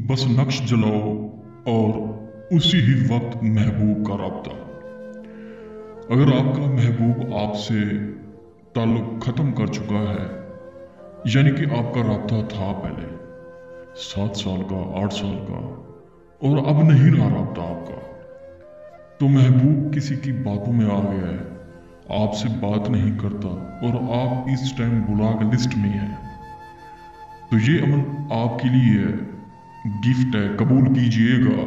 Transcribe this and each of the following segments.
बस नक्श जलाओ और उसी ही वक्त महबूब का राब्ता। अगर आपका महबूब आपसे ताल्लुक ख़त्म कर चुका है, यानी कि आपका राब्ता था पहले 7 साल का, 8 साल का, और अब नहीं रहा राब्ता आपका, तो महबूब किसी की बातों में आ गया है, आपसे बात नहीं करता और आप इस टाइम बुलाग लिस्ट में हैं, तो ये अमल आपके लिए गिफ्ट है, कबूल कीजिएगा।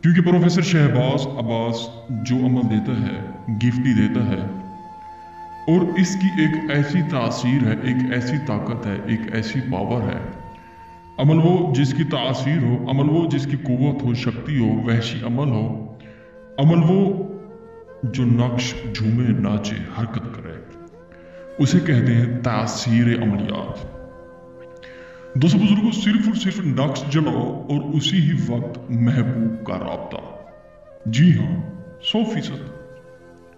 क्योंकि प्रोफेसर शहबाज अब्बास जो अमल देता है गिफ्ट ही देता है, और इसकी एक ऐसी तासीर है, एक ऐसी ताकत है, एक ऐसी पावर है। अमल वो जिसकी तासीर हो, अमल वो जिसकी कुव्वत हो, शक्ति हो, वहशी अमल हो, अमल वो जो नक्श झूमे नाचे हरकत करे, उसे कहते हैं तासीर अमलियात। दोस्तों बुजुर्गों, सिर्फ और सिर्फ नक्श जलाओ और उसी ही वक्त महबूब का राब्ता। जी हाँ, 100%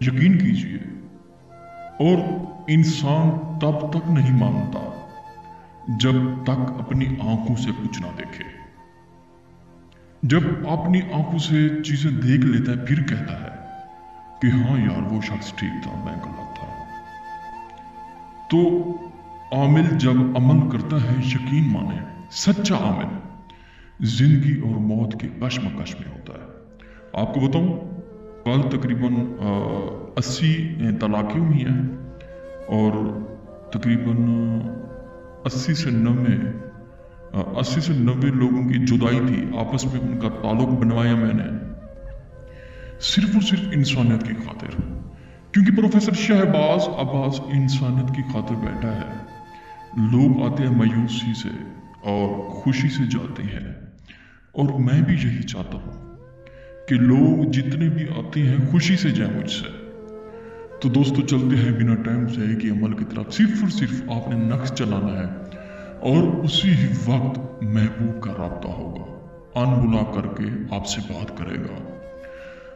यकीन कीजिए। और इंसान तब तक नहीं मानता जब तक अपनी आंखों से कुछ ना देखे। जब अपनी आंखों से चीजें देख लेता है फिर कहता है कि हाँ यार वो शख्स ठीक था, मैं गलत था। तो आमिल जब अमल करता है, यकीन माने सच्चा आमिल जिंदगी और मौत के कश्मकश में होता है। आपको बताऊं, कल तकरीबन 80 तलाक़ें हुई हैं और तकरीबन 80 से 90 लोगों की जुदाई थी, आपस में उनका ताल्लुक बनवाया मैंने सिर्फ और सिर्फ इंसानियत की खातिर। क्योंकि प्रोफेसर शहबाज अब्बास इंसानियत की खातिर बैठा है। लोग आते हैं मायूसी से और खुशी से जाते हैं, और मैं भी यही चाहता हूं कि लोग जितने भी आते हैं खुशी से जाए मुझसे। तो दोस्तों चलते हैं बिना टाइम से एक ही अमल की तरफ। सिर्फ और सिर्फ आपने नक्श चलाना है और उसी ही वक्त महबूब का राब्ता होगा, अनबुला करके आपसे बात करेगा।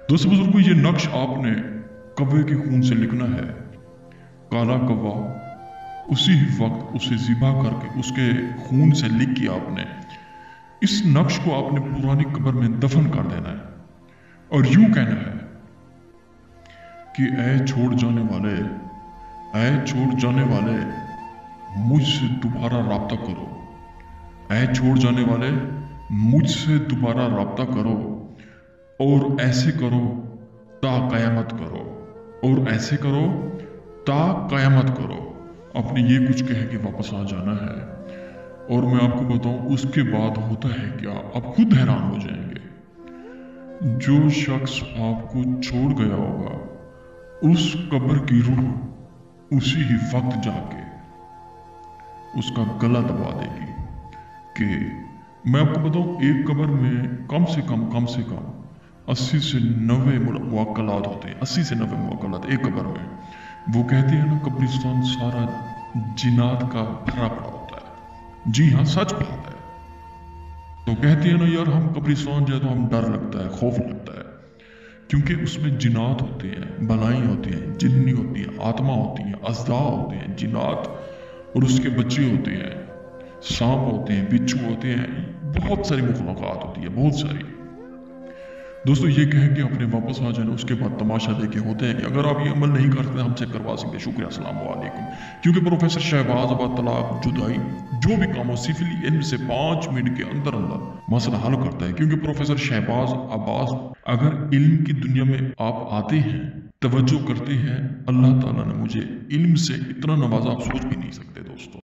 दोस्तों बुजुर्गों, ये नक्श आपने कव्वे के खून से लिखना है। काला कव्वा, उसी ही वक्त उसे ज़िबा करके उसके खून से लिख के आपने इस नक्श को आपने पुरानी कब्र में दफन कर देना है और यूं कहना है कि ऐ छोड़ जाने वाले, ऐ छोड़ जाने वाले, मुझसे दोबारा राब्ता करो। ऐ छोड़ जाने वाले, मुझसे दोबारा राब्ता करो, और ऐसे करो ता कयामत करो, और ऐसे करो ता कयामत करो। आपने ये कुछ कह के वापस आ जाना है, और मैं आपको बताऊं उसके बाद होता है क्या, आप खुद हैरान हो जाएंगे। जो शख्स आपको छोड़ गया होगा, उस कब्र की रूह उसी ही वक्त जाके उसका गला दबा देगी। कि मैं आपको बताऊं, एक कब्र में कम से कम 80 से 90 मुवक्कलात होते हैं। 80 से 90 मुवक्कलात एक कब्र में। वो कहते हैं ना, कब्रिस्तान सारा जिन्नात का भरा पड़ा होता है। जी हाँ, सच बात है। तो कहते हैं ना यार, हम कब्रिस्तान जाए तो हम डर लगता है, खौफ लगता है, क्योंकि उसमें जिन्नात होते हैं, बलाएं होती हैं, जिन्नी होती हैं, आत्मा होती हैं, अज़दा होते हैं, जिन्नात और उसके बच्चे होते हैं, सांप होते हैं, बिच्छू होते हैं, बहुत सारी मखलूक़ात होती है, बहुत सारी। दोस्तों ये कह के अपने वापस आ जाना, उसके बाद तमाशा देखे होते हैं कि अगर आप ये अमल नहीं करते हमसे करवा सकते। शुक्रिया, अस्सलाम वालेकुम। क्योंकि प्रोफेसर शहबाज अब्बास तलाक, जुदाई, जो भी काम हो, सिफिली इल्म से 5 मिनट के अंदर अंदर मसला हल करता है। क्योंकि प्रोफेसर शहबाज अब्बास, अगर इल्म की दुनिया में आप आते हैं, तवज्जो करते हैं, अल्लाह ताला ने मुझे इल्म से इतना नवाजा आप सोच भी नहीं सकते दोस्तों।